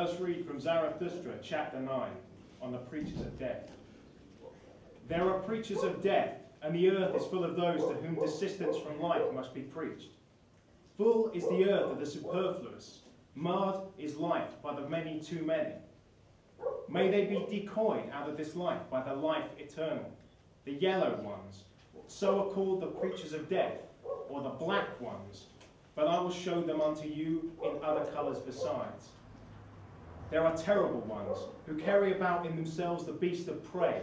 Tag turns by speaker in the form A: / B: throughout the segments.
A: Let us read from Zarathustra, chapter 9, on the preachers of death. There are preachers of death, and the earth is full of those to whom desistance from life must be preached. Full is the earth of the superfluous, marred is life by the many too many. May they be decoyed out of this life by the life eternal. The yellow ones, so are called the preachers of death, or the black ones, but I will show them unto you in other colours besides. There are terrible ones, who carry about in themselves the beast of prey,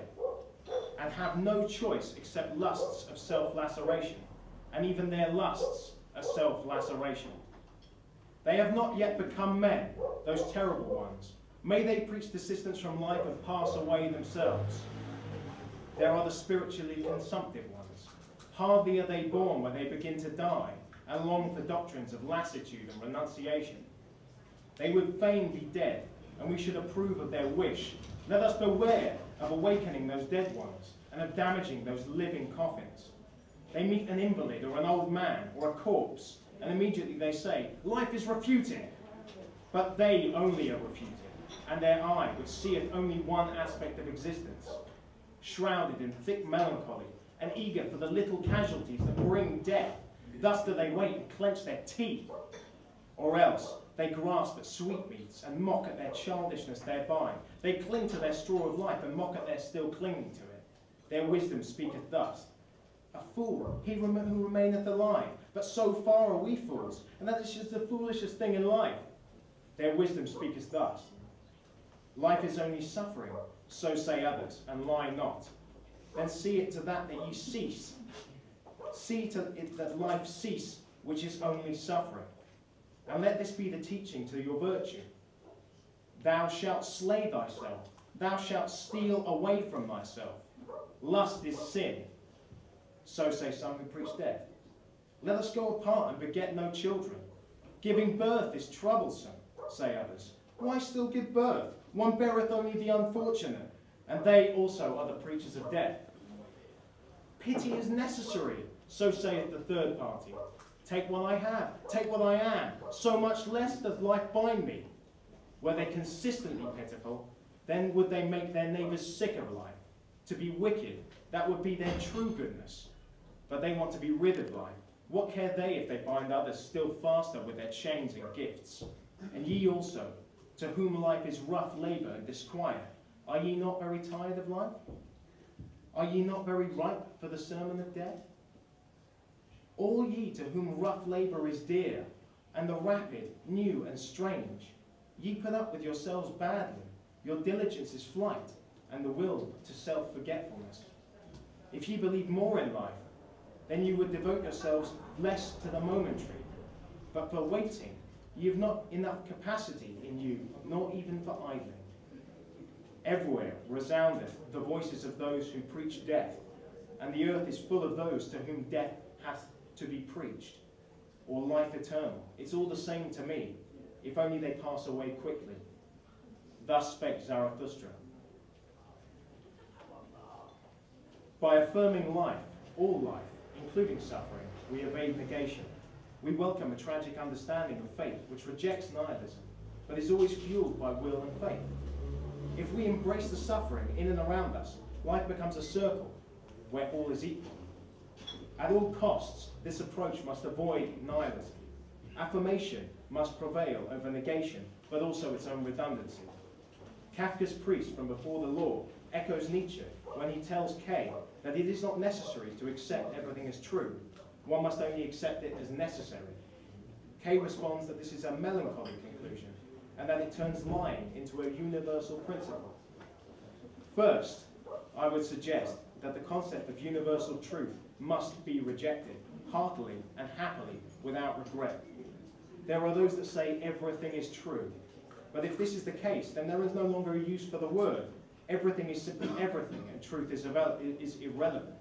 A: and have no choice except lusts of self-laceration, and even their lusts are self-laceration. They have not yet become men, those terrible ones. May they preach desistance from life and pass away themselves. There are the spiritually consumptive ones. Hardly are they born when they begin to die, and long for doctrines of lassitude and renunciation. They would fain be dead, and we should approve of their wish. Let us beware of awakening those dead ones, and of damaging those living coffins. They meet an invalid, or an old man, or a corpse, and immediately they say, life is refuting. But they only are refuting, and their eye, which seeth only one aspect of existence, shrouded in thick melancholy, and eager for the little casualties that bring death. Thus do they wait and clench their teeth. Or else they grasp at sweetmeats and mock at their childishness thereby. They cling to their straw of life and mock at their still clinging to it. Their wisdom speaketh thus: a fool, he who remaineth alive, but so far are we fools, and that is just the foolishest thing in life. Their wisdom speaketh thus: life is only suffering, so say others, and lie not. Then see it to that ye cease. See to it that life cease, which is only suffering. And let this be the teaching to your virtue. Thou shalt slay thyself. Thou shalt steal away from thyself. Lust is sin. So say some who preach death. Let us go apart and beget no children. Giving birth is troublesome, say others. Why still give birth? One beareth only the unfortunate, and they also are the preachers of death. Pity is necessary, so saith the third party. Take what I have, take what I am, so much less doth life bind me. Were they consistently pitiful, then would they make their neighbours sick of life. To be wicked, that would be their true goodness. But they want to be rid of life. What care they if they bind others still faster with their chains and gifts? And ye also, to whom life is rough labour and disquiet, are ye not very tired of life? Are ye not very ripe for the sermon of death? All ye to whom rough labour is dear, and the rapid, new and strange, ye put up with yourselves badly. Your diligence is flight, and the will to self-forgetfulness. If ye believe more in life, then you would devote yourselves less to the momentary. But for waiting, ye have not enough capacity in you, nor even for idling. Everywhere resoundeth the voices of those who preach death, and the earth is full of those to whom death hath to be preached, or life eternal. It's all the same to me, if only they pass away quickly. Thus spake Zarathustra. By affirming life, all life, including suffering, we evade negation. We welcome a tragic understanding of fate which rejects nihilism, but is always fueled by will and faith. If we embrace the suffering in and around us, life becomes a circle where all is equal. At all costs, this approach must avoid nihilism. Affirmation must prevail over negation, but also its own redundancy. Kafka's priest from before the law echoes Nietzsche when he tells Kay that it is not necessary to accept everything as true. One must only accept it as necessary. Kay responds that this is a melancholy conclusion, and that it turns lying into a universal principle. First, I would suggest that the concept of universal truth must be rejected, heartily and happily, without regret. There are those that say everything is true, but if this is the case, then there is no longer a use for the word. Everything is simply everything, and truth is irrelevant.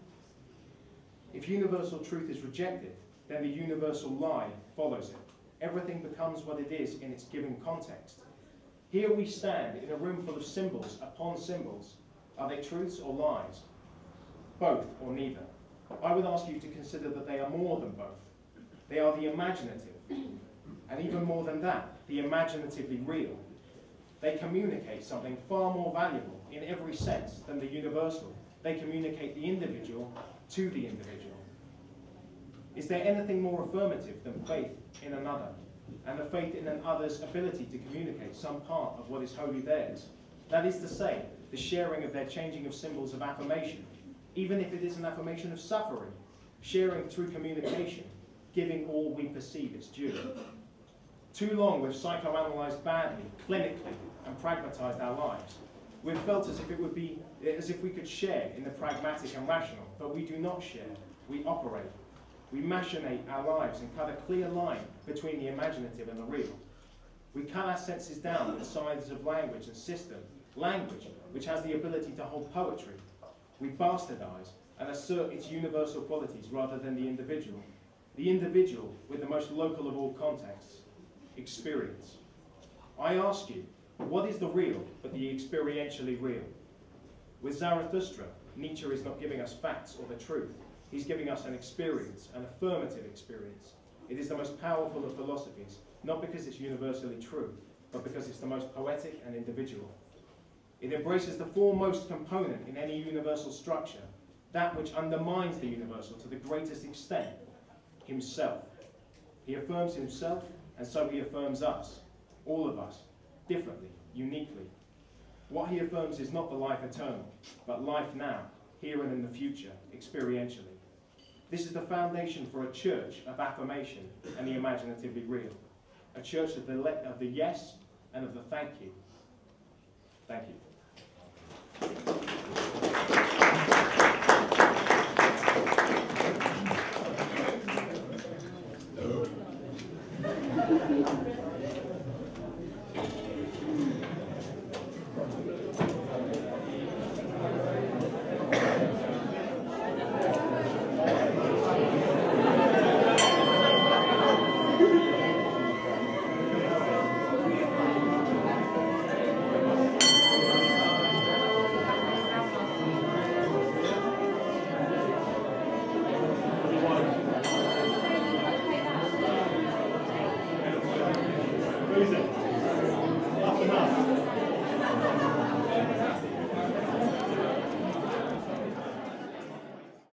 A: If universal truth is rejected, then the universal lie follows it. Everything becomes what it is in its given context. Here we stand in a room full of symbols upon symbols. Are they truths or lies? Both or neither. I would ask you to consider that they are more than both. They are the imaginative, and even more than that, the imaginatively real. They communicate something far more valuable in every sense than the universal. They communicate the individual to the individual. Is there anything more affirmative than faith in another, and the faith in an other's ability to communicate some part of what is wholly theirs? That is to say, the sharing of their changing of symbols of affirmation, even if it is an affirmation of suffering, sharing through communication, giving all we perceive its due. Too long we've psychoanalyzed badly, clinically, and pragmatized our lives. We've felt as if we could share in the pragmatic and rational, but we do not share. We operate. We machinate our lives and cut a clear line between the imaginative and the real. We cut our senses down with science of language and system, language which has the ability to hold poetry. We bastardize and assert its universal qualities rather than the individual with the most local of all contexts, experience. I ask you, what is the real but the experientially real? With Zarathustra, Nietzsche is not giving us facts or the truth. He's giving us an experience, an affirmative experience. It is the most powerful of philosophies, not because it's universally true, but because it's the most poetic and individual. It embraces the foremost component in any universal structure, that which undermines the universal to the greatest extent, himself. He affirms himself, and so he affirms us, all of us, differently, uniquely. What he affirms is not the life eternal, but life now, here and in the future, experientially. This is the foundation for a church of affirmation and the imaginatively real. A church of the yes and of the thank you. Thank you.